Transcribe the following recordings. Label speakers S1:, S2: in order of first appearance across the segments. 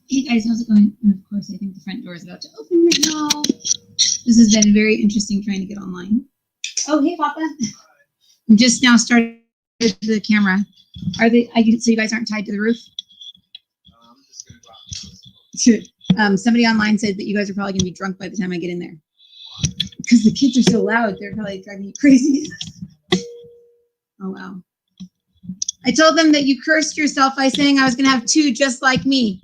S1: Hey guys, how's it going? And of course, I think the front door is about to open right now. This has been very interesting trying to get online. Oh, hey, Papa. I'm just now started the camera. Are they? So you guys aren't tied to the roof? I'm just gonna go out. Somebody online said that you guys are probably gonna be drunk by the time I get in there. Because the kids are so loud, they're probably driving you crazy. Oh wow. I told them that you cursed yourself by saying I was gonna have two just like me.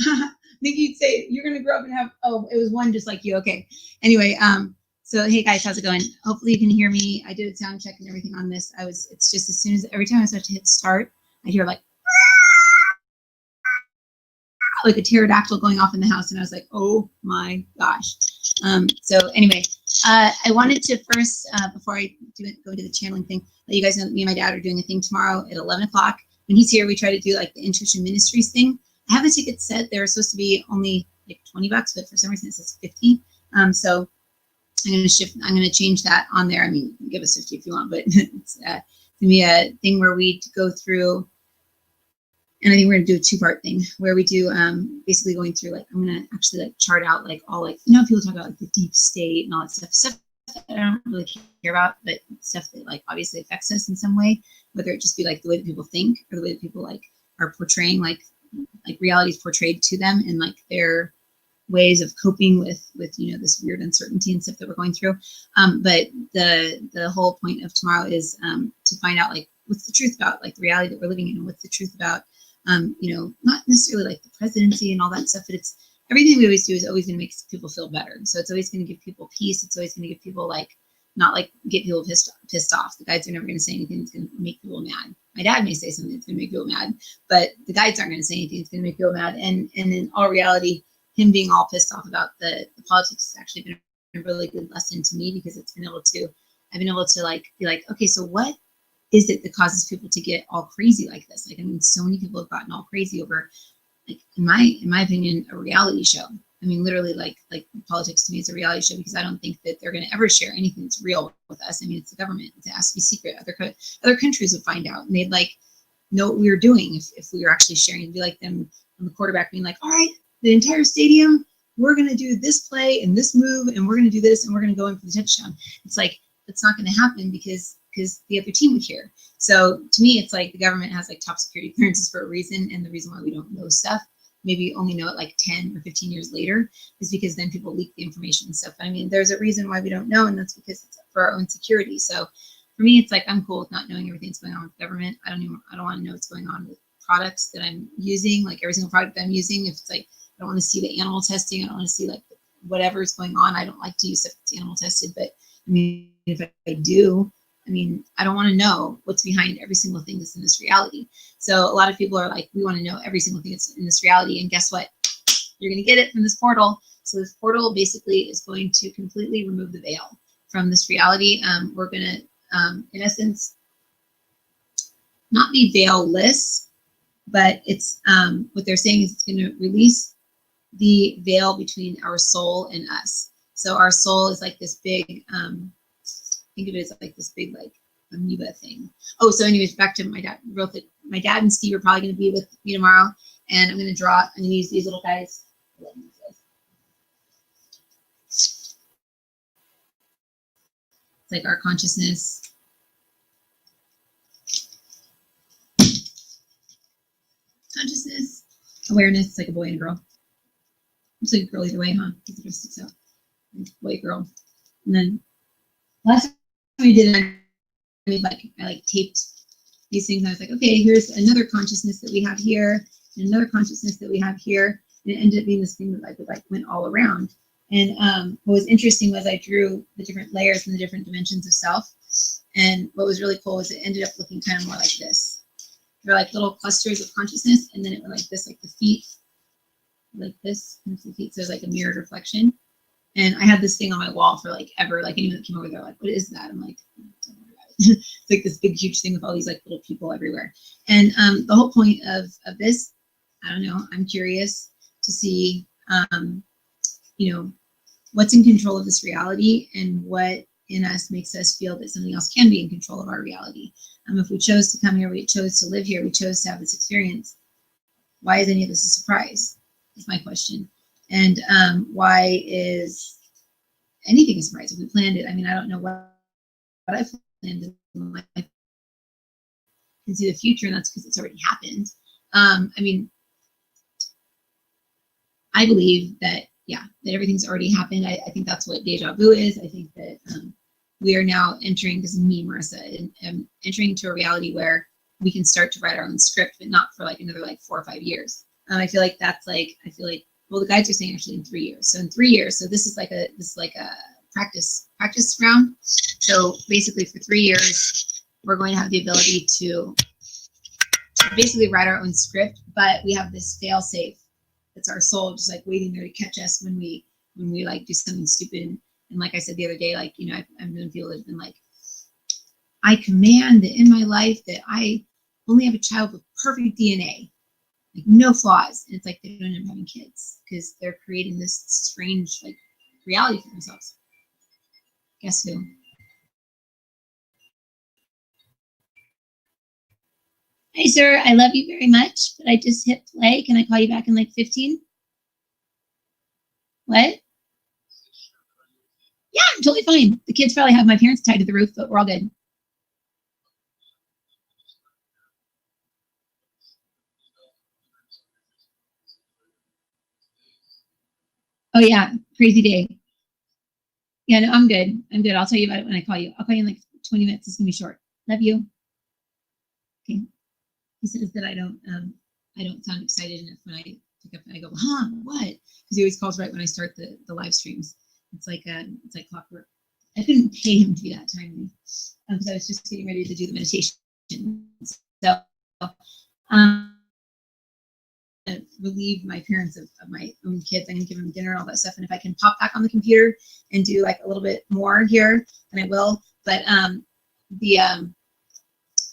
S1: I think you'd say you're gonna grow up and have, oh, it was one just like you. Okay. Anyway, so hey guys, how's it going? Hopefully you can hear me. I did a sound check and everything on this. It's just as soon as every time I start to hit start, I hear like a pterodactyl going off in the house, and I was like, oh my gosh. So anyway, I wanted to first, before I go into the channeling thing, let you guys know that me and my dad are doing a thing tomorrow at 11 o'clock. When he's here, we try to do like the Intuition Ministries thing. I have the tickets set. They're supposed to be only like $20, but for some reason it says 50. So I'm going to change that on there. I mean, give us 50 if you want, but it's going to be a thing where we go through, and I think we're going to do a two-part thing where we do basically going through, like, I'm going to actually like chart out like all, like, you know, people talk about like the deep state and all that stuff that I don't really care about, but stuff that like obviously affects us in some way, whether it just be like the way that people think or the way that people like are portraying like reality is portrayed to them, and like their ways of coping with you know, this weird uncertainty and stuff that we're going through. But the whole point of tomorrow is to find out like what's the truth about like the reality that we're living in, and what's the truth about you know, not necessarily like the presidency and all that stuff, but it's everything we always do is always going to make people feel better. So it's always going to give people peace. It's always going to give people like, not like get people pissed off. The guides are never going to say anything that's going to make people mad. My dad may say something that's going to make people mad, but the guides aren't going to say anything that's going to make people mad. And in all reality, him being all pissed off about the politics has actually been a really good lesson to me, because I've been able to like be like, okay, so what is it that causes people to get all crazy like this? Like, I mean, so many people have gotten all crazy over, like, in my opinion, a reality show. I mean, literally, like politics to me is a reality show, because I don't think that they're going to ever share anything that's real with us. I mean, it's the government. It has to be secret. Other countries would find out, and they'd like know what we were doing if we were actually sharing. It'd be like them on the quarterback being like, all right, the entire stadium, we're going to do this play and this move, and we're going to do this, and we're going to go in for the touchdown. It's like, it's not going to happen because the other team would hear. So to me, it's like the government has like top security clearances for a reason, and the reason why we don't know stuff, maybe only know it like 10 or 15 years later, is because then people leak the information and stuff. I mean, there's a reason why we don't know, and that's because it's for our own security. So for me, it's like, I'm cool with not knowing everything that's going on with government. I don't want to know what's going on with products that I'm using, like every single product that I'm using. If it's like, I don't want to see the animal testing, I don't want to see like whatever is going on. I don't like to use stuff that's animal tested, but I mean, if I do, I mean, I don't want to know what's behind every single thing that's in this reality. So a lot of people are like, we want to know every single thing that's in this reality. And guess what? You're going to get it from this portal. So this portal basically is going to completely remove the veil from this reality. We're going to, in essence, not be veilless, but it's what they're saying is it's going to release the veil between our soul and us. So our soul is like this big, think of it as like this big like amoeba thing. Oh, so anyways, back to my dad real quick. My dad and Steve are probably going to be with me tomorrow, and I'm going to use these little guys. It's like our consciousness. Consciousness, awareness. It's like a boy and a girl. It's like a girl either way, huh? Because it just sticks out. Boy, girl. And then last time we did it, I taped these things. And I was like, okay, here's another consciousness that we have here, and another consciousness that we have here. And it ended up being this thing that like went all around. And what was interesting was I drew the different layers and the different dimensions of self. And what was really cool was it ended up looking kind of more like this. They're like little clusters of consciousness, and then it went like this, like the feet, like this, and the feet. So there's like a mirrored reflection. And I had this thing on my wall for like ever. Like anyone that came over there, like, what is that? I'm like, don't worry about it. It's like this big, huge thing with all these like little people everywhere. And the whole point of this, I don't know, I'm curious to see, you know, what's in control of this reality, and what in us makes us feel that something else can be in control of our reality. If we chose to come here, we chose to live here, we chose to have this experience, why is any of this a surprise? Is my question. And why is anything a surprise? If we planned it, I mean, I don't know what I planned in life. I can see the future, and that's because it's already happened. I mean, I believe that, yeah, that everything's already happened. I think that's what deja vu is. I think that we are now entering, this is me, Marissa, and entering into a reality where we can start to write our own script, but not for like another like 4 or 5 years. I feel like that's like, well, the guides are saying actually in 3 years. So in 3 years, so this is like a practice round. So basically for 3 years, we're going to have the ability to basically write our own script, but we have this fail safe. It's our soul just like waiting there to catch us when we like do something stupid. And like I said the other day, like, you know, I've known people that have been like, I command that in my life that I only have a child with perfect DNA, like no flaws. And it's like they don't end up having kids because they're creating this strange like reality for themselves. Guess who? Hey, sir, I love you very much, but I just hit play. Can I call you back in like 15? What? Yeah, I'm totally fine. The kids probably have my parents tied to the roof, but we're all good. Oh yeah, crazy day. Yeah, no, I'm good. I'm good. I'll tell you about it when I call you. I'll call you in like 20 minutes. It's gonna be short. Love you. Okay. He says that I don't sound excited enough when I pick up and I go, huh, what? Because he always calls right when I start the live streams. It's like clockwork. I couldn't pay him to be that timely because I was just getting ready to do the meditation. So relieve my parents of my own kids. I'm gonna give them dinner and all that stuff. And if I can pop back on the computer and do like a little bit more here, then I will. But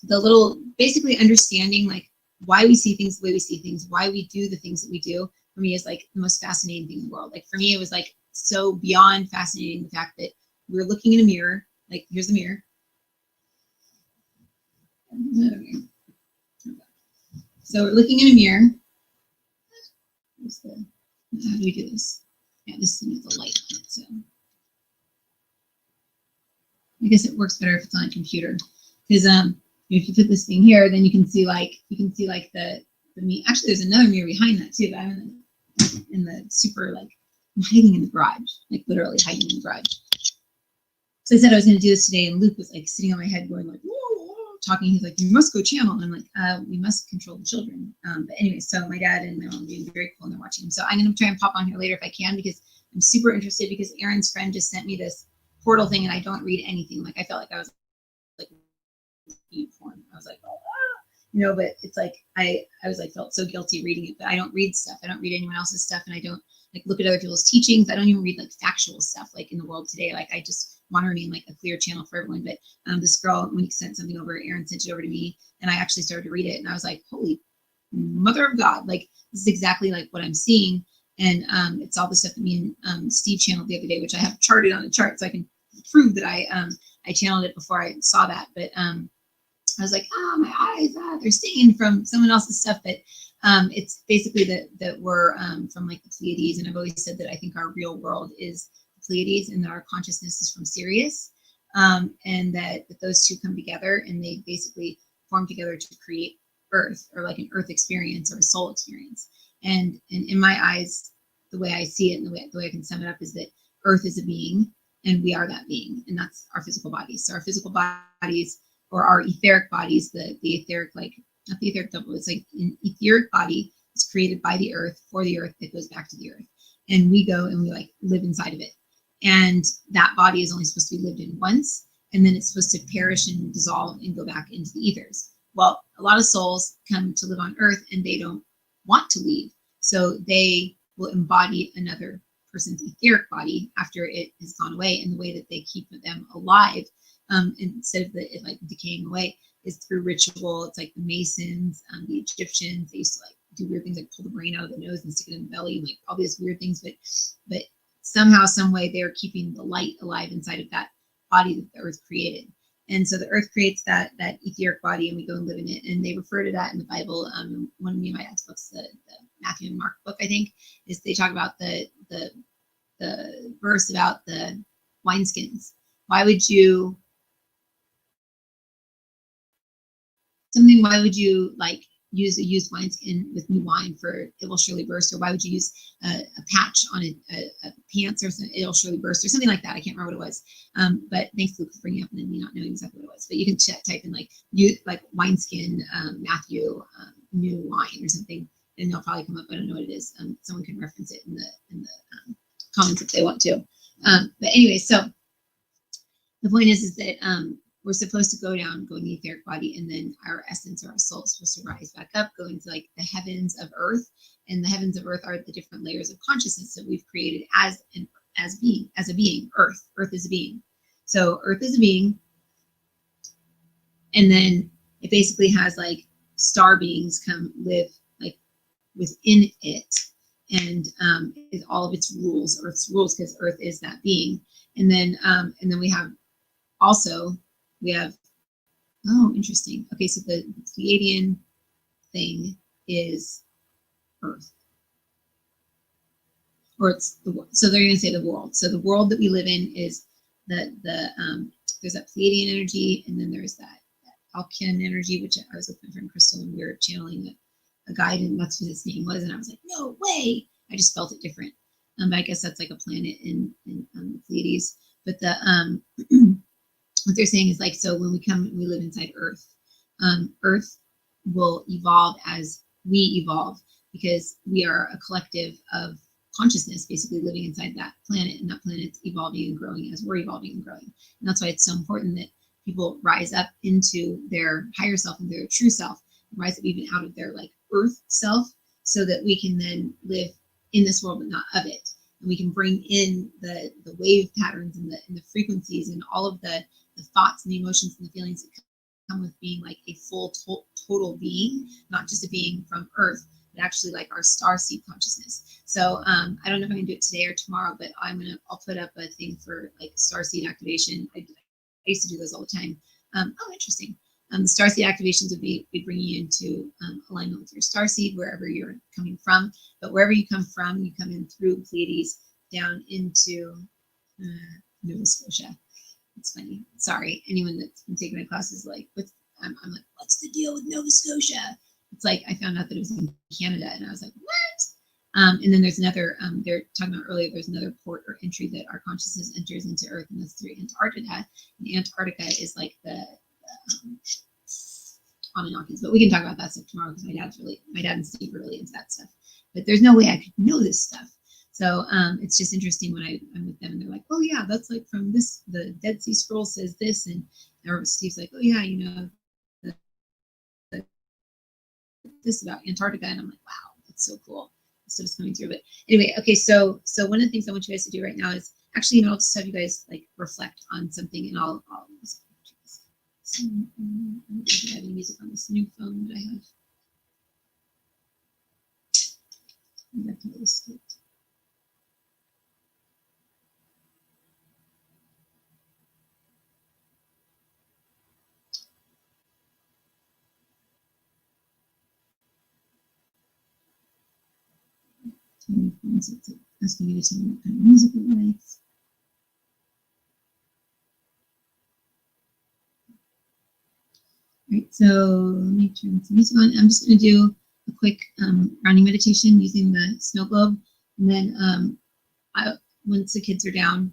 S1: the little basically understanding like why we see things the way we see things, why we do the things that we do, for me is like the most fascinating thing in the world. Like for me, it was like so beyond fascinating the fact that we're looking in a mirror. Like here's the mirror. So we're looking in a mirror. How do we do this? Yeah, this thing has a light on it, so I guess it works better if it's on a computer. Because if you put this thing here, then you can see like the me. Actually, there's another mirror behind that too. But I'm in the super like I'm hiding in the garage, like literally hiding in the garage. So I said I was going to do this today, and Luke was like sitting on my head, going like, whoa, whoa, talking. He's like, "You must go channel," and I'm like, "We must control the children." But anyway, so my dad and my mom are being very cool, and they're watching him. So I'm going to try and pop on here later if I can because I'm super interested. Because Aaron's friend just sent me this portal thing, and I don't read anything. Like I felt like I was like porn. I was like, oh, you know, but it's like I was like felt so guilty reading it, but I don't read stuff. I don't read anyone else's stuff, and I don't like look at other people's teachings. I don't even read like factual stuff like in the world today. Like I just want to remain like a clear channel for everyone. But this girl, when he sent something over, Aaron sent it over to me, and I actually started to read it, and I was like, holy mother of God, like this is exactly like what I'm seeing. And it's all the stuff that me and Steve channeled the other day, which I have charted on a chart so I can prove that I channeled it before I saw that. But I was like, my eyes, they're stinging from someone else's stuff. But it's basically that we're from like the Pleiades. And I've always said that I think our real world is the Pleiades and that our consciousness is from Sirius. And that those two come together and they basically form together to create Earth, or like an Earth experience or a soul experience. And in my eyes, the way I see it and the way I can sum it up is that Earth is a being and we are that being, and that's our physical bodies. So our physical bodies, or our etheric bodies, the etheric, like not the etheric double, it's like an etheric body is created by the earth for the earth that goes back to the earth. And we go and we like live inside of it. And that body is only supposed to be lived in once, and then it's supposed to perish and dissolve and go back into the ethers. Well, a lot of souls come to live on earth and they don't want to leave. So they will embody another person's etheric body after it has gone away. And the way that they keep them alive, instead of it like decaying away, is through ritual. It's like the Masons, the Egyptians, they used to like do weird things like pull the brain out of the nose and stick it in the belly, and like all these weird things. But somehow, some way, they're keeping the light alive inside of that body that the earth created. And so the earth creates that etheric body, and we go and live in it. And they refer to that in the Bible. One of me and my dad's books, the Matthew and Mark book, I think, is they talk about the verse about the wineskins. Why would you like use a used wineskin with new wine for it will surely burst? Or why would you use a patch on a pants or something, it'll surely burst, or something like that? I can't remember what it was. But thanks, Luke, for bringing up and then me not knowing exactly what it was. But you can type in like wineskin, Matthew, new wine or something, and it'll probably come up. I don't know what it is. Someone can reference it in the comments if they want to. But anyway, so the point is that we're supposed to go in the etheric body, and then our essence or our soul is supposed to rise back up, go into like the heavens of earth. And the heavens of earth are the different layers of consciousness that we've created as a being. Earth is a being. So earth is a being, and then it basically has like star beings come live like within it, and is all of its rules, Earth's rules, because Earth is that being. And then we have oh, interesting. Okay, so the Pleiadian thing is Earth, or it's so they're going to say the world. So the world that we live in is there's that Pleiadian energy, and then there's that Alkian energy, which I was with my friend Crystal, and we were channeling a guide, and that's what his name was, and I was like, no way! I just felt it different. But I guess that's like a planet in the Pleiades. But what they're saying is like, so when we live inside Earth, Earth will evolve as we evolve, because we are a collective of consciousness basically living inside that planet, and that planet's evolving and growing as we're evolving and growing. And that's why it's so important that people rise up into their higher self and their true self, and rise up even out of their like Earth self, so that we can then live in this world but not of it. And we can bring in the wave patterns and the frequencies and all of the thoughts and the emotions and the feelings that come with being like a full total being, not just a being from Earth, but actually like our star seed consciousness. So I don't know if I'm gonna do it today or tomorrow, but I'll put up a thing for like star seed activation. I used to do those all the time. Oh, interesting. The star seed activations would be bringing you into alignment with your star seed wherever you're coming from. But wherever you come from, you come in through Pleiades down into Nova Scotia. It's funny. Sorry, anyone that's been taking my classes, like, I'm like, what's the deal with Nova Scotia? It's like I found out that it was in Canada, and I was like, what? And then there's another. They're talking about earlier. There's another port or entry that our consciousness enters into Earth, and that's through Antarctica. And Antarctica is like the Anunnakis, but we can talk about that stuff tomorrow, because my dad and Steve are really into that stuff. But there's no way I could know this stuff. So it's just interesting when I'm with them, and they're like, oh yeah, that's like from this, the Dead Sea Scroll says this, and Steve's like, oh yeah, you know, this about Antarctica, and I'm like, wow, that's so cool. So it's coming through. But anyway, okay, so one of the things I want you guys to do right now is actually, I'll just have you guys like reflect on something, and I'll I don't have any music on this new phone that I have. I'm back to the state. It's asking me to tell me what kind of music it likes. All right, so let me turn some music on. I'm just going to do a quick grounding meditation using the snow globe, and then once the kids are down,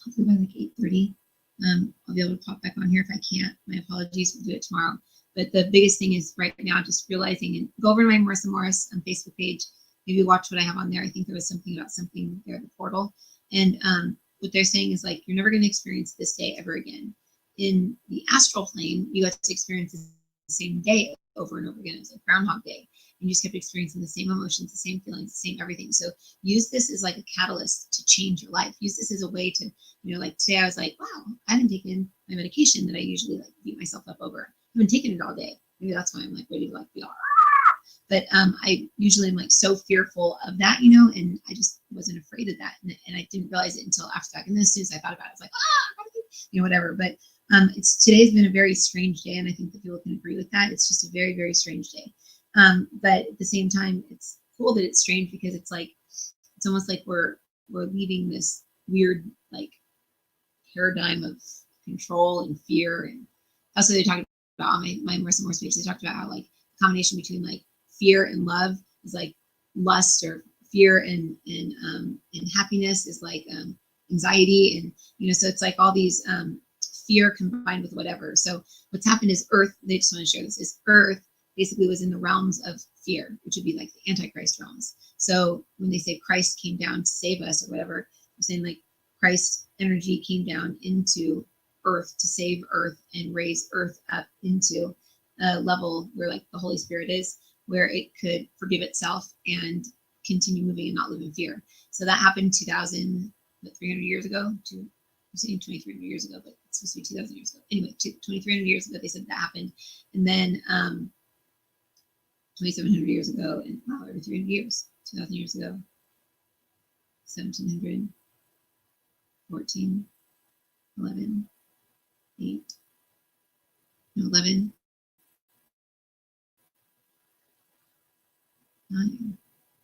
S1: hopefully by like 8:30, I'll be able to pop back on here. If I can't, my apologies. We'll do it tomorrow. But the biggest thing is right now just realizing, and go over to my Marisa Moris Facebook page. Maybe watch what I have on there. I think there was something about something there, the portal. And what they're saying is like, you're never going to experience this day ever again. In the astral plane, you got to experience the same day over and over again. It was like Groundhog Day. And you just kept experiencing the same emotions, the same feelings, the same everything. So use this as like a catalyst to change your life. Use this as a way to, like today I was like, wow, I haven't taken my medication that I usually like beat myself up over. I haven't taken it all day. Maybe that's why I'm like ready to like be all, but I usually am like so fearful of that, and I just wasn't afraid of that. And I didn't realize it until after that. And then as soon as I thought about it, I was like, I gotta be whatever. But today's been a very strange day, and I think that people can agree with that. It's just a very, very strange day. But at the same time, it's cool that it's strange because it's almost like we're leaving this weird like paradigm of control and fear. And also they talked about on my Marisa Moris page, they talked about how like the combination between like fear and love is like lust, or fear and happiness is like anxiety. And so it's like all these fear combined with whatever. So what's happened is Earth, they just want to share this, is Earth basically was in the realms of fear, which would be like the Antichrist realms. So when they say Christ came down to save us or whatever, they're saying like Christ energy came down into Earth to save Earth and raise Earth up into a level where like the Holy Spirit is, where it could forgive itself and continue moving and not live in fear. So that happened 300 years ago. I'm saying 2,300 years ago, but it's supposed to be 2,000 years ago. Anyway, 2,300 years ago, they said that happened. And then 2,700 years ago, and wow, every 300 years, 2,000 years ago, 1,700, 14, 11, 8, 11, 9,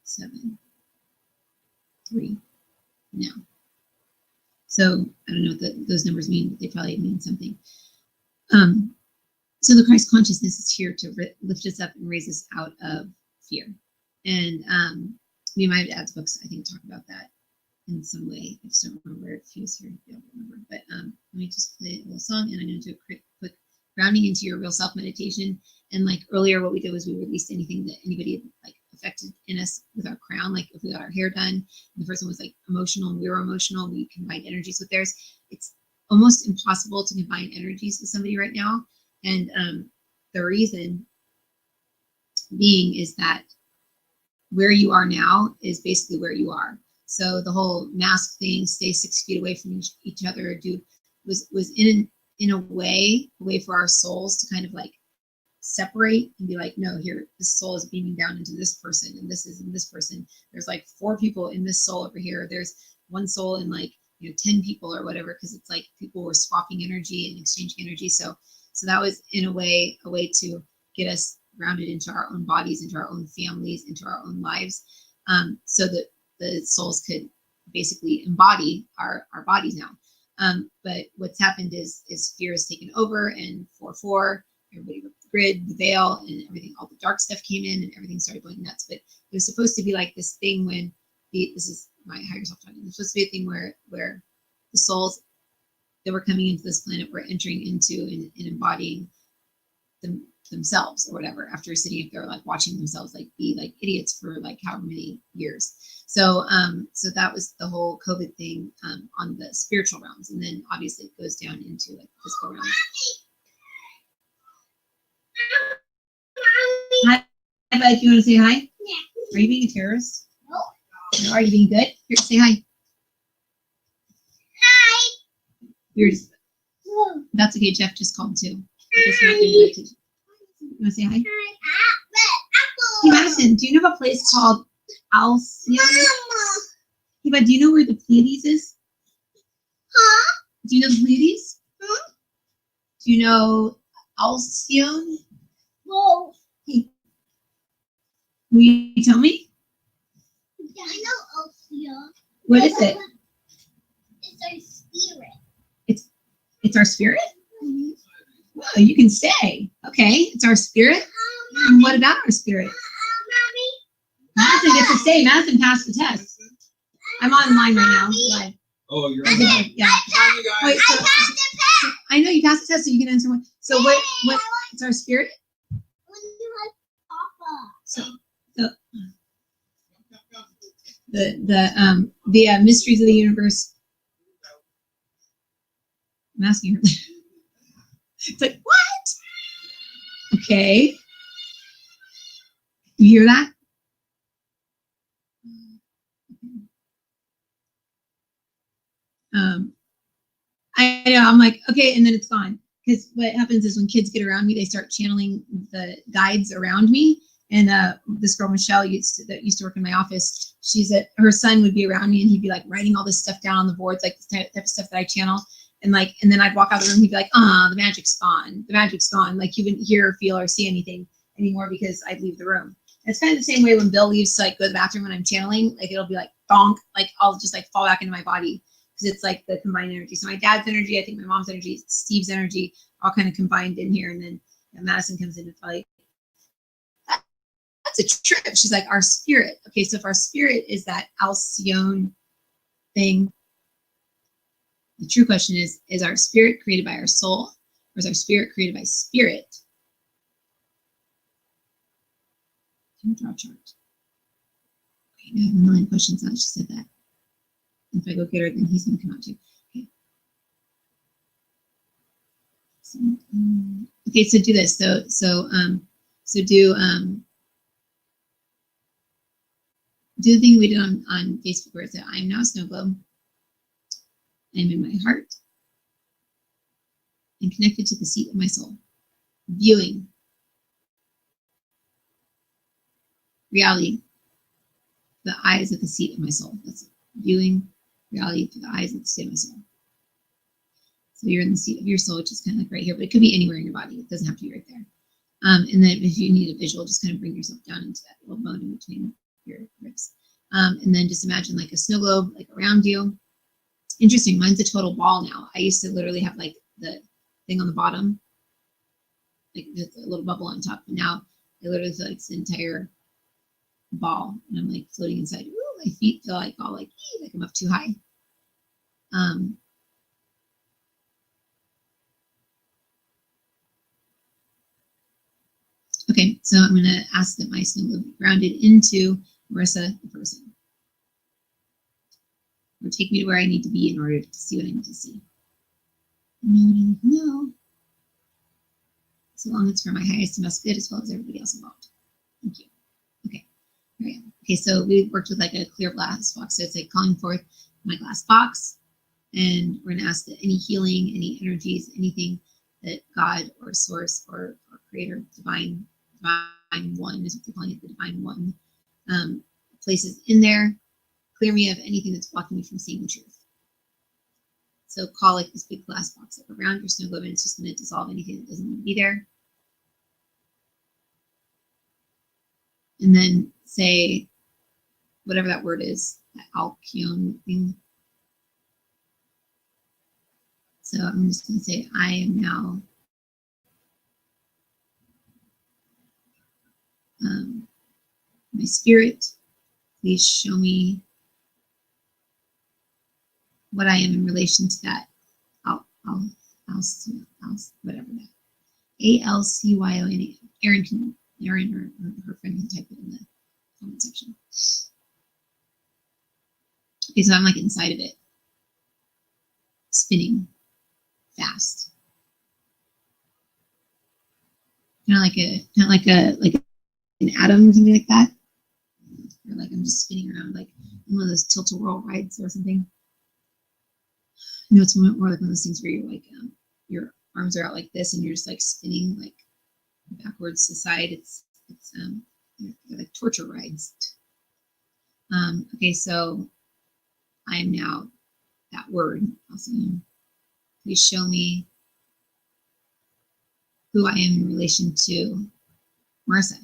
S1: 7, 3, now. So I don't know what those numbers mean, but they probably mean something. So the Christ consciousness is here to lift us up and raise us out of fear. And me and my dad's books, I think, talk about that in some way. I just don't remember if he was here. I don't remember. But let me just play a little song, and I'm going to do a quick grounding into your real self meditation. And like earlier, what we did was we released anything that anybody had like affected in us with our crown. Like if we got our hair done, and the first one was like emotional, and we were emotional, we combined energies with theirs. It's almost impossible to combine energies with somebody right now. And the reason being is that where you are now is basically where you are. So the whole mask thing, stay 6 feet away from each other, was in a way for our souls to kind of like separate and be like, no, here, this soul is beaming down into this person, and this is in this person. There's like 4 people in this soul over here. There's 1 soul in like 10 people or whatever, because it's like people were swapping energy and exchanging energy. So that was in a way to get us grounded into our own bodies, into our own families, into our own lives, so that the souls could basically embody our bodies now. But what's happened is fear has taken over, and 4/4, everybody ripped the grid, the veil, and everything, all the dark stuff came in, and everything started going nuts. But it was supposed to be like this thing when this is my higher self talking. It's supposed to be a thing where the souls that were coming into this planet were entering into and embodying themselves or whatever, after sitting up there like watching themselves like be like idiots for like however many years. So that was the whole COVID thing on the spiritual realms, and then obviously it goes down into like the physical realms. Hi, bud. You want to say hi? Yeah. Are you being a terrorist? No. Are you being good? Here, say hi. Hi. That's okay. Jeff just called too. You want to say hi? Hey, Madison, do you know of a place called Alcyon? Hey, bud, do you know where the Pleiades is? Huh? Do you know the Pleiades? Huh? Do you know Alcyon? Whoa. Hey. Will you tell me? Yeah, I know Alcyon. What is it? It's our spirit. It's our spirit? Mm-hmm. Well, you can stay. Okay, it's our spirit. And what about our spirit? Mommy. Madison gets to stay. Madison passed the test. I'm online right now. Live.
S2: Oh, you're on.
S1: Yeah. Wait, so, I know you passed the test, so you can answer one. So what? It's our spirit. So the mysteries of the universe. I'm asking her. It's like, what? Okay. You hear that? I know, I'm like, okay, and then it's gone. Because what happens is when kids get around me, they start channeling the guides around me. And this girl, Michelle, that used to work in my office, she said her son would be around me, and he'd be like writing all this stuff down on the boards, like the type of stuff that I channel. And then I'd walk out of the room, he'd be like, the magic's gone. The magic's gone. Like you wouldn't hear or feel or see anything anymore because I'd leave the room. And it's kind of the same way when Bill leaves to like go to the bathroom when I'm channeling, like it'll be like bonk, like I'll just like fall back into my body because it's like the combined energy. So my dad's energy, I think my mom's energy, Steve's energy, all kind of combined in here. And then Madison comes in to like, that's a trip. She's like, our spirit. Okay, so if our spirit is that Alcyone thing, the true question is our spirit created by our soul, or is our spirit created by spirit? Can you draw a chart? Okay, I have a million questions now that she said that. If I go get her, then he's going to come out too. Okay. So, okay, so do this. So do the thing we did on Facebook where it said, I am now a snow globe. I am in my heart and connected to the seat of my soul, viewing reality through the eyes of the seat of my soul. That's viewing reality through the eyes of the seat of my soul. So you're in the seat of your soul, which is kind of like right here, but it could be anywhere in your body. It doesn't have to be right there. And then if you need a visual, just kind of bring yourself down into that little bone in between your ribs. And then just imagine like a snow globe like around you. Interesting, mine's a total ball now. I used to literally have like the thing on the bottom, like just a little bubble on top. But now I literally feel like it's the entire ball, and I'm like floating inside. Ooh, my feet feel like all like I'm up too high. Okay, so I'm going to ask that my snow globe be grounded into Marisa, the person. Or take me to where I need to be in order to see what I need to see. Know what I need to know. So long as it's for my highest and best good as well as everybody else involved. Thank you. Okay, here I am. Okay, so we worked with like a clear glass box. So it's like calling forth my glass box. And we're going to ask that any healing, any energies, anything that God or source or creator, divine one is what they're calling it, the divine one, places in there. Clear me of anything that's blocking me from seeing the truth. So call like this big glass box up around your snow globe, and it's just going to dissolve anything that doesn't need to be there. And then say whatever that word is, that Alcyone thing. So I'm just going to say, I am now my spirit. Please show me what I am in relation to that. Whatever that. Alcyone. Erin or her friend can type it in the comment section. Okay, so I'm like inside of it, spinning fast. Kind of like an atom, something like that. Or like I'm just spinning around like one of those tilt-a-whirl rides or something. It's more like one of those things where you're like your arms are out like this and you're just like spinning like backwards to side. It's they're like torture rides. Okay, so I am now that word. Also, please show me who I am in relation to Marisa.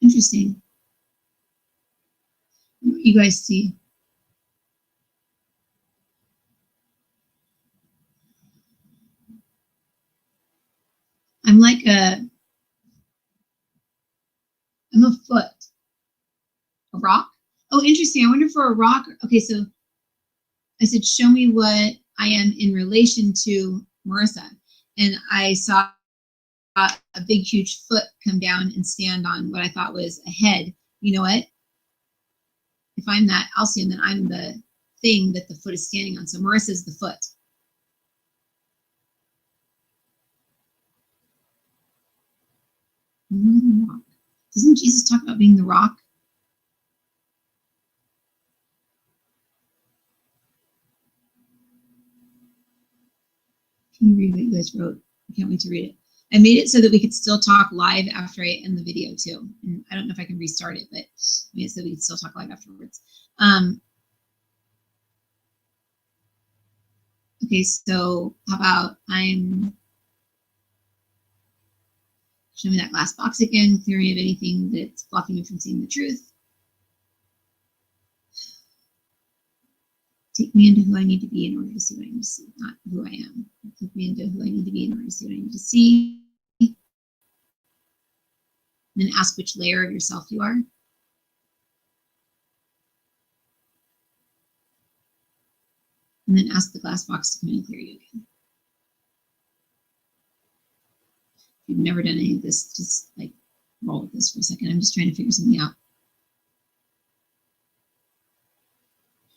S1: Interesting. You guys see? I'm a foot. A rock? Oh, interesting. I wonder for a rock. Okay, so I said, show me what I am in relation to Marisa. And I saw a big, huge foot come down and stand on what I thought was a head. You know what? If I'm that Alcyone, then I'm the thing that the foot is standing on. So Marisa is the foot. Doesn't Jesus talk about being the rock? Can you read what you guys wrote? I can't wait to read it. I made it so that we could still talk live after I end the video too. And I don't know if I can restart it, but I made it so we could still talk live afterwards. Okay, so how about show me that glass box again, clearing of anything that's blocking me from seeing the truth. Take me into who I need to be in order to see what I need to see, not who I am. Take me into who I need to be in order to see what I need to see. And then ask which layer of yourself you are. And then ask the glass box to come in and clear you again. If you've never done any of this, just like roll with this for a second. I'm just trying to figure something out.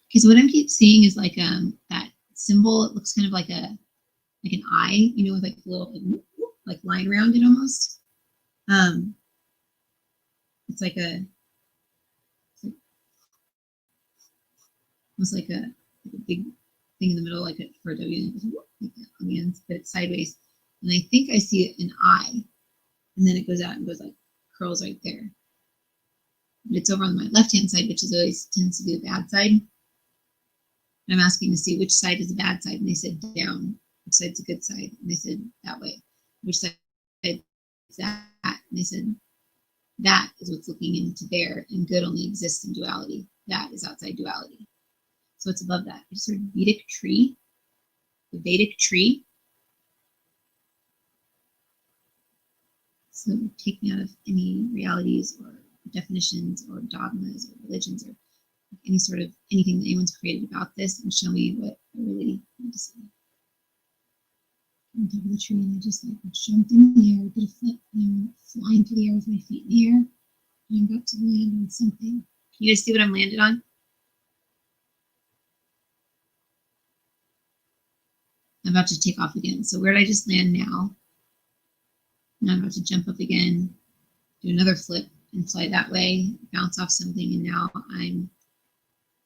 S1: Okay, so what I keep seeing is like that symbol. It looks kind of like an eye, you know, with like a little like line around it almost. It's like almost like a big thing in the middle, like for a W, like that on the ends, but it's sideways. And I think I see an eye, and then it goes out and goes like curls right there. But it's over on my left-hand side, which is always tends to be the bad side. And I'm asking to see which side is the bad side, and they said down. Which side's a good side? And they said that way. Which side is that? And they said that is what's looking into there, and good only exists in duality. That is outside duality. So it's above that. It's sort of Vedic tree, the Vedic tree. So take me out of any realities or definitions or dogmas or religions or any sort of anything that anyone's created about this, and show me what I really need to see. On top of the tree, and I just like jumped in the air, did a flip, and I went flying through the air with my feet in the air, and I'm about to land on something. Can you guys see what I'm landed on? I'm about to take off again. So where did I just land now? Now I'm about to jump up again, do another flip, and fly that way, bounce off something, and now I'm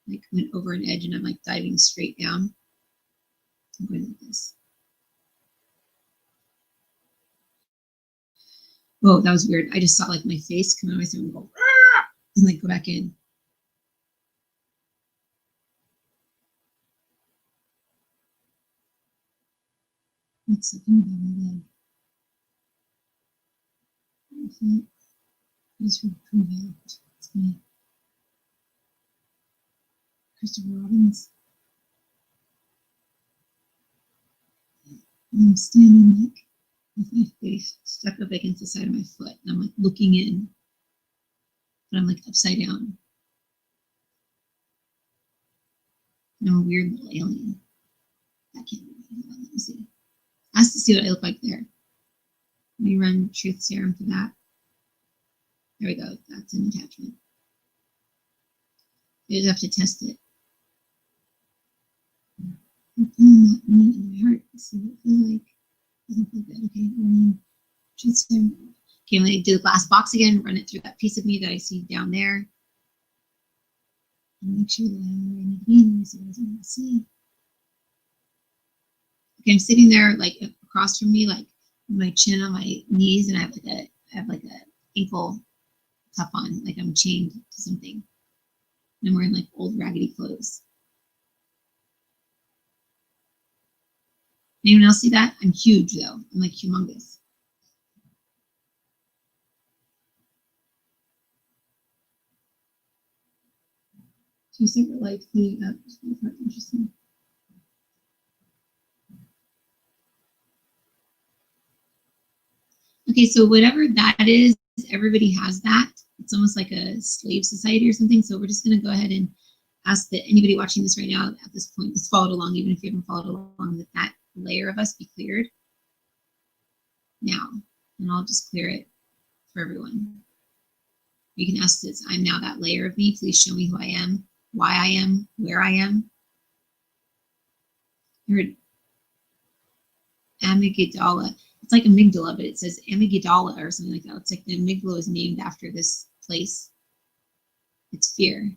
S1: like went over an edge, and I'm like diving straight down. I'm going like this. Whoa, that was weird. I just saw like my face come out of my throat and go, and like go back in. What's something about my leg? I just prevailed. It's me. Christopher Robbins. And I'm standing like with my face stuck up against the side of my foot, and I'm like looking in, but I'm like upside down. And I'm a weird little alien. That can't be right. Let me see. Ask to see what I look like there. Let me run truth serum for that. There we go. That's an attachment. You just have to test it. I'm feeling that meat in my heart. See what it feels like. Doesn't feel good. Okay, running truth serum. Okay, I'm going to do the glass box again. Run it through that piece of me that I see down there. And make sure that I'm where I need to be and see what I want to see. Okay, I'm sitting there like across from me, like my chin on my knees, and I have like a ankle cuff on, like I'm chained to something. And I'm wearing like old raggedy clothes. Anyone else see that? I'm huge though. I'm like humongous. Two separate lights leading up. Interesting. Okay, so whatever that is, everybody has that. It's almost like a slave society or something. So we're just going to go ahead and ask that anybody watching this right now at this point, just followed along, even if you haven't followed along, that that layer of us be cleared now. And I'll just clear it for everyone. You can ask this, I'm now that layer of me. Please show me who I am, why I am, where I am. I heard amygdala. It's like amygdala, but it says amygdala or something like that. It's like the amygdala is named after this place. It's fear.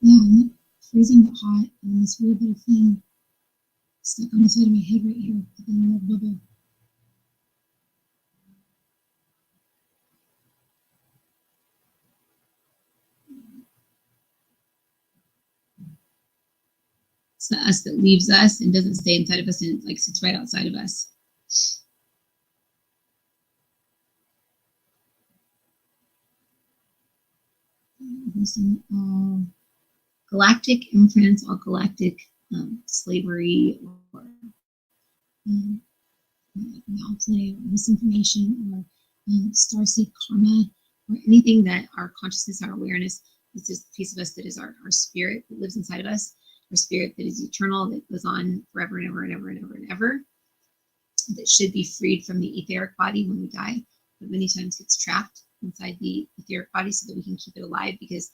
S1: Yeah, I'm like freezing but hot, and this weird little thing stuck on the side of my head right here, like a little bubble. the us that leaves us and doesn't stay inside of us and like sits right outside of us. All galactic imprints, all galactic slavery or malplay or misinformation or starseed karma or anything that our consciousness, our awareness is this piece of us that is our spirit that lives inside of us, our spirit that is eternal, that goes on forever and ever and ever and ever and ever, that should be freed from the etheric body when we die, but many times gets trapped inside the etheric body so that we can keep it alive, because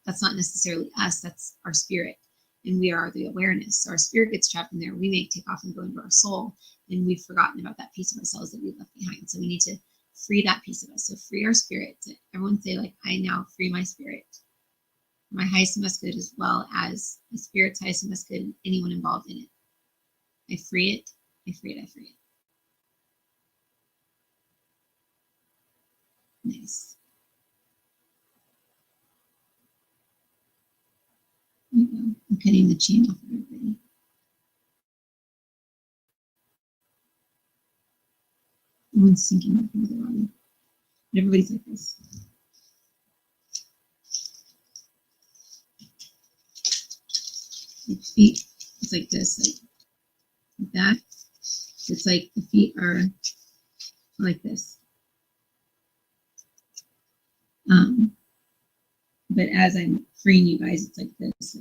S1: that's not necessarily us, that's our spirit, and we are the awareness. So our spirit gets trapped in there. We may take off and go into our soul, and we've forgotten about that piece of ourselves that we left behind. So we need to free that piece of us. So free our spirit. Everyone say, like, I now free my spirit, my highest and best good, as well as the spirit's highest and best good, and anyone involved in it. I free it. I free it. I free it. Nice. There you go. I'm cutting the chain off of everybody. Everyone's sinking back into the body. But everybody's like this. Like feet, it's like this, like that. It's like the feet are like this. But as I'm freeing you guys, it's like this,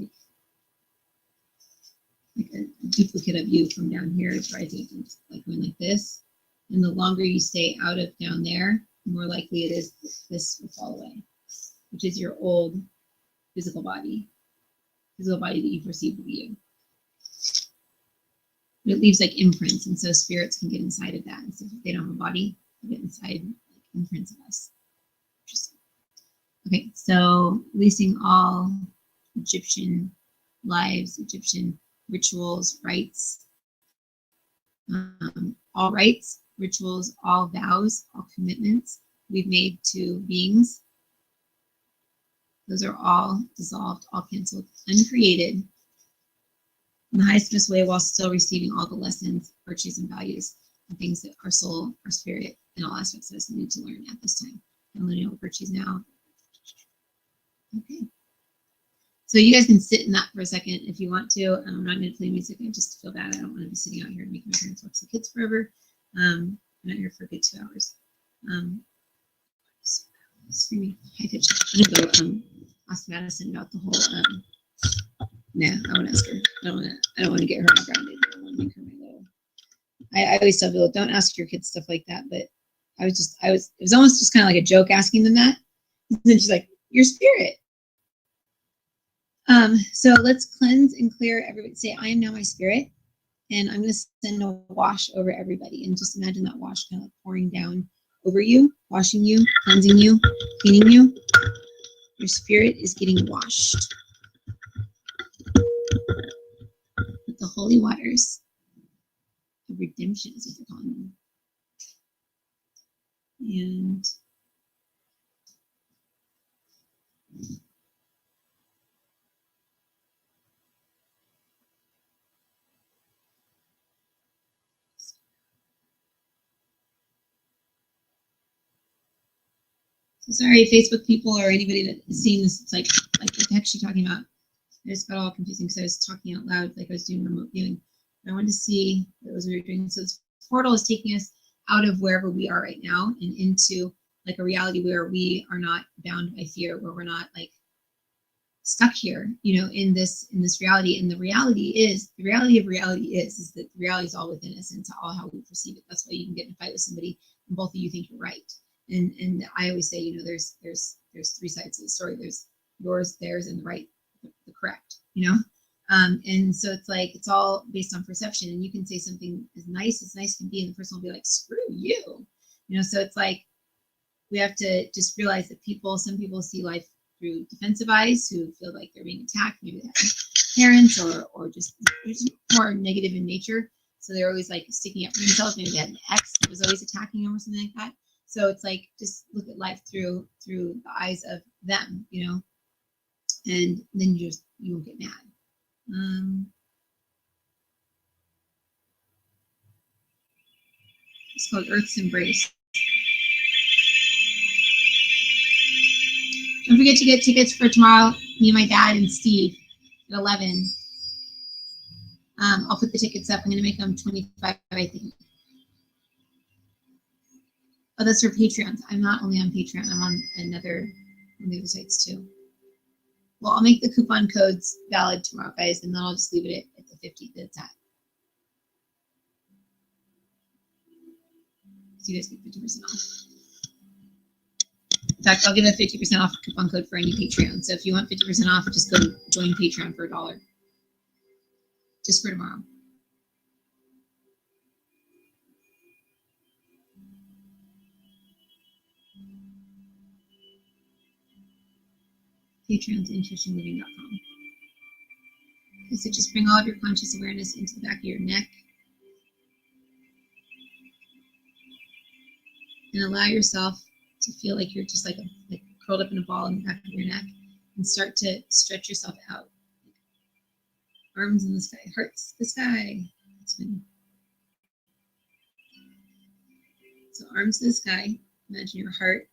S1: like a duplicate of you from down here is rising, it's like going like this. And the longer you stay out of down there, the more likely it is this will fall away, which is your old physical body that you perceive to be you. But it leaves like imprints, and so spirits can get inside of that. And so if they don't have a body, they get inside like imprints of us. Interesting. Okay, so releasing all Egyptian lives, Egyptian rituals, rites, all rites, rituals, all vows, all commitments we've made to beings. Those are all dissolved, all canceled, uncreated in the highest best way, while still receiving all the lessons, virtues, and values, and things that our soul, our spirit, and all aspects of us need to learn at this time. I'm learning all virtues now. Okay. So you guys can sit in that for a second if you want to. I'm not going to play music. I just feel bad. I don't want to be sitting out here and making my parents watch the kids forever. I'm not here for a good 2 hours. Screaming high pitch. I'm going to go ask Madison about the whole. Nah, I want to ask her. I don't want to get her ungrounded. I want to make her my little. I always tell people, don't ask your kids stuff like that. But it was almost just kind of like a joke asking them that. And then she's like, your spirit. So let's cleanse and clear everybody. Say, I am now my spirit, and I'm going to send a wash over everybody. And just imagine that wash kind of like pouring down over you, washing you, cleansing you, cleaning you. Your spirit is getting washed with the holy waters of redemption, is what they're calling them. And so sorry, Facebook people or anybody that is seeing this, it's like what the heck is she talking about? I just got all confusing because I was talking out loud like I was doing remote viewing. But I wanted to see what it was we were doing. So this portal is taking us out of wherever we are right now and into like a reality where we are not bound by fear, where we're not like stuck here, in this reality. And the reality of reality is that the reality is all within us, and it's all how we perceive it. That's why you can get in a fight with somebody and both of you think you're right. And I always say, there's 3 sides of the story. There's yours, theirs, and the right, the correct, and so it's like it's all based on perception. And you can say something as nice can be, and the person will be like, screw you, so it's like we have to just realize that some people see life through defensive eyes, who feel like they're being attacked, maybe they have parents or just more negative in nature, so they're always like sticking up for themselves. Maybe they had an ex that was always attacking them or something like that. So it's like just look at life through the eyes of them, and then you won't get mad. It's called Earth's Embrace. Don't forget to get tickets for tomorrow. Me and my dad and Steve at 11. I'll put the tickets up. I'm going to make them 25, I think. Oh, that's for Patreons. I'm not only on Patreon. I'm on one of the other sites too. Well, I'll make the coupon codes valid tomorrow, guys, and then I'll just leave it at the 50 that it's at. So you guys get 50% off. In fact, I'll give a 50% off coupon code for any Patreon. So if you want 50% off, just go join Patreon for $1. Just for tomorrow. Patreon.intuitionliving.com. Okay, so just bring all of your conscious awareness into the back of your neck. And allow yourself to feel like you're just like curled up in a ball in the back of your neck, and start to stretch yourself out. Arms in the sky, hearts the sky. So arms to the sky. Imagine your heart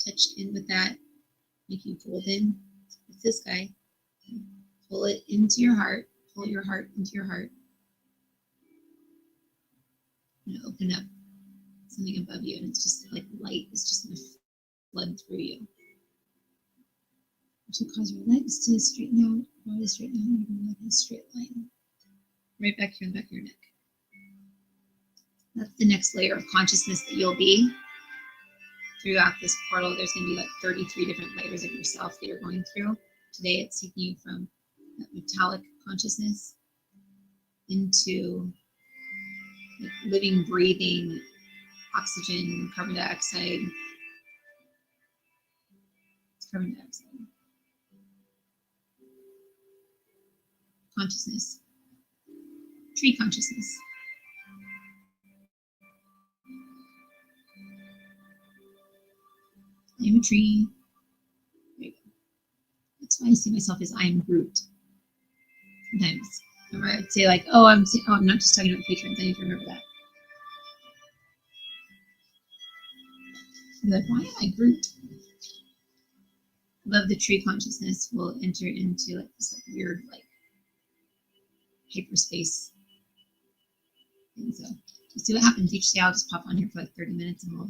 S1: touched in with that, making you fold in with the sky. Pull it into your heart. Pull your heart into your heart. And open up something above you, and it's just like light is just going to flood through you. Which will cause your legs to straighten out, body straighten out, and like a straight line. Right back here in the back of your neck. That's the next layer of consciousness that you'll be throughout this portal. There's going to be like 33 different layers of yourself that you're going through. Today it's taking you from that metallic consciousness into like living, breathing, oxygen, carbon dioxide. It's carbon dioxide. Consciousness. Tree consciousness. I am a tree. There you go. That's why I see myself as I am Groot. Sometimes. Remember, I'd say like, I'm not just talking about patrons. I need to remember that. I'd be like, why am I Groot? Above the tree consciousness, we'll enter into like this like weird like hyperspace. And so we'll see what happens each day. I'll just pop on here for like 30 minutes and we'll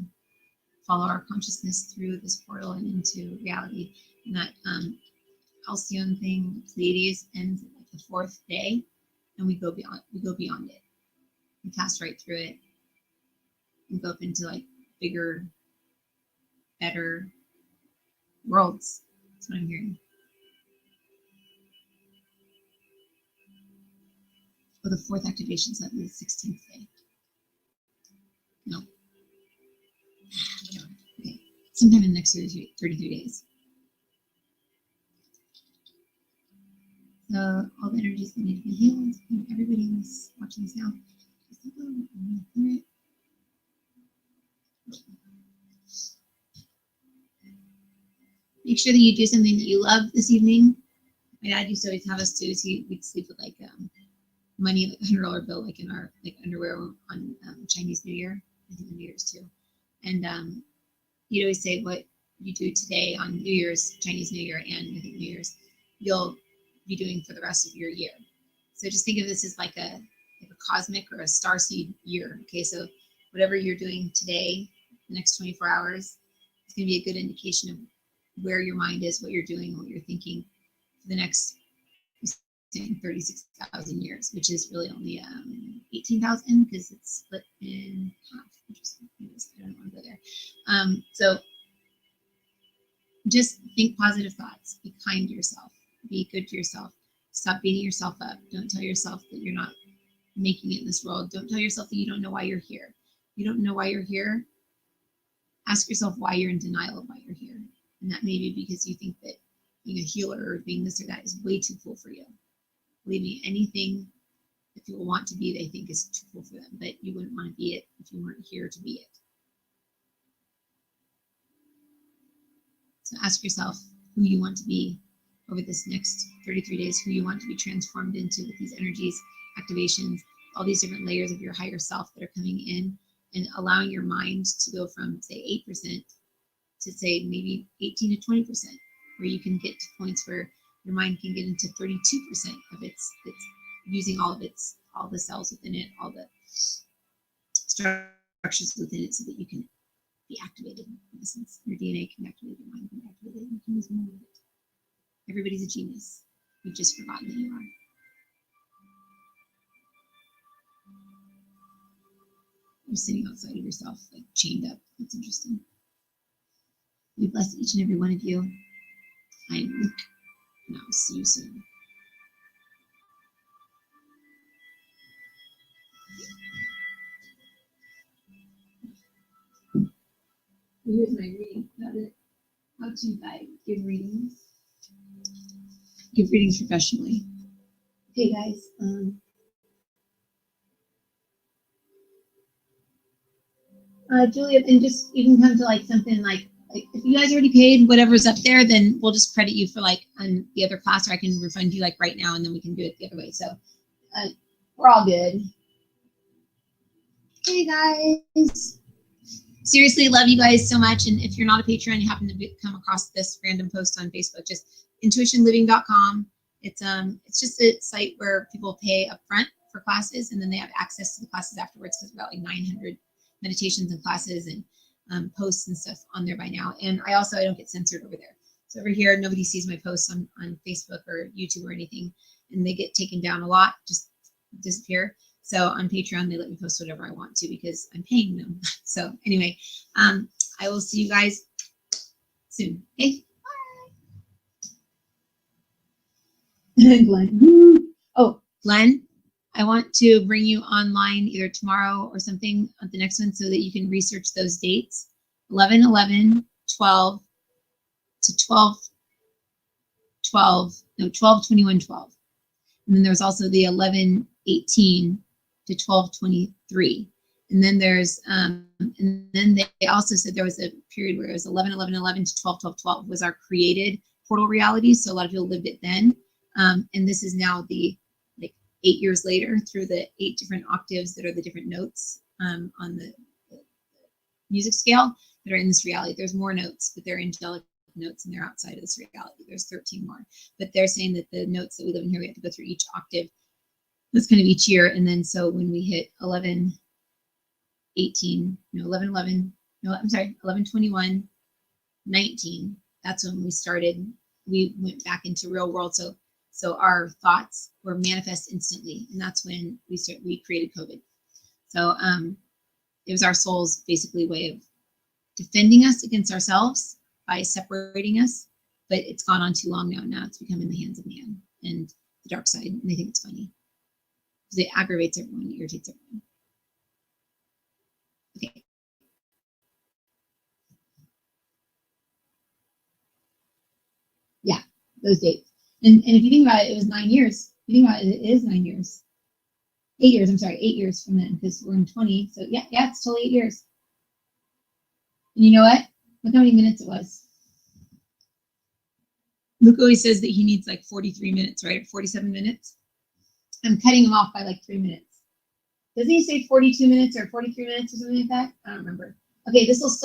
S1: follow our consciousness through this portal and into reality. And that Halcyon thing, Pleiades, ends at like the 4th day, and we go beyond it. We pass right through it and go up into like bigger, better worlds. That's what I'm hearing. Or the 4th activation, so that'd be the 16th day. No. Okay. Sometime in the next 33 days. So all the energies that need to be healed, and everybody who's watching this now, just like, I'm going to hear it. Make sure that you do something that you love this evening. My dad used to always have us do is we'd sleep with like money, like $100 bill, like in our like underwear on Chinese New Year, I think on New Year's too. And he'd always say what you do today on New Year's, Chinese New Year, and I think New Year's, you'll be doing for the rest of your year. So just think of this as like a cosmic or a starseed year. Okay, so whatever you're doing today, the next 24 hours, it's going to be a good indication of where your mind is, what you're doing, what you're thinking for the next 36,000 years, which is really only 18,000 because it's split in half. Interesting. I don't want to go there. So just think positive thoughts. Be kind to yourself. Be good to yourself. Stop beating yourself up. Don't tell yourself that you're not making it in this world. Don't tell yourself that you don't know why you're here. You don't know why you're here. Ask yourself why you're in denial of why you're here. And that may be because you think that being a healer or being this or that is way too cool for you. Believe me, anything that people want to be, they think is too cool for them, but you wouldn't want to be it if you weren't here to be it. So ask yourself who you want to be over this next 33 days, who you want to be transformed into with these energies, activations, all these different layers of your higher self that are coming in. and allowing your mind to go from, say, 8% to, say, maybe 18 to 20%, where you can get to points where your mind can get into 32% of its using all the cells within it, all the structures within it, so that you can be activated. In essence, your DNA can be activated, your mind can be activated, and you can use more of it. Everybody's a genius. You've just forgotten that you are. You're sitting outside of yourself, like chained up. That's interesting. We bless each and every one of you. I'm Luke, and I will see you soon. Here's my reading. How to give readings. Give readings professionally. Okay, guys. Julia, and just you can come to like something like if you guys already paid whatever's up there, then we'll just credit you for like on the other class, or I can refund you like right now, and then we can do it the other way. So we're all good. Hey guys, seriously, love you guys so much. And if you're not a patron, you happen to come across this random post on Facebook, just intuitionliving.com. It's just a site where people pay up front for classes, and then they have access to the classes afterwards, because we've got like 900 meditations and classes and posts and stuff on there by now. And I don't get censored over there. So over here, nobody sees my posts on Facebook or YouTube or anything, and they get taken down a lot, just disappear. So on Patreon, they let me post whatever I want to, because I'm paying them. So anyway, I will see you guys soon. Okay, bye. Glenn. Oh, Glenn, I want to bring you online either tomorrow or something at the next one, so that you can research those dates. 11/11, 12 to 12/21/12. And then there's also the 11/18 to 12/23. And then there's and then they also said there was a period where it was 11/11/11 to 12/12/12 was our created portal reality. So a lot of people lived it then. And this is now the 8 years later, through the 8 different octaves that are the different notes on the music scale that are in this reality. There's more notes, but they're angelic notes, and they're outside of this reality. There's 13 more, but they're saying that the notes that we live in here, we have to go through each octave. That's kind of each year. And then so when we hit 11/18, 11/11, no, I'm sorry, 11/21, 19, that's when we started. We went back into real world. So our thoughts were manifest instantly, and that's when we created COVID. So it was our soul's basically way of defending us against ourselves by separating us, but it's gone on too long now. Now it's become in the hands of man and the dark side, and they think it's funny because it aggravates everyone, it irritates everyone. Okay. Yeah, those dates. And if you think about it, it was 9 years. If you think about it, it is 9 years. 8 years, I'm sorry, 8 years from then, because we're in 20. So yeah, it's totally 8 years. And you know what? Look how many minutes it was. Luke always says that he needs like 43 minutes, right? 47 minutes. I'm cutting him off by like 3 minutes. Doesn't he say 42 minutes or 43 minutes or something like that? I don't remember. Okay, this will still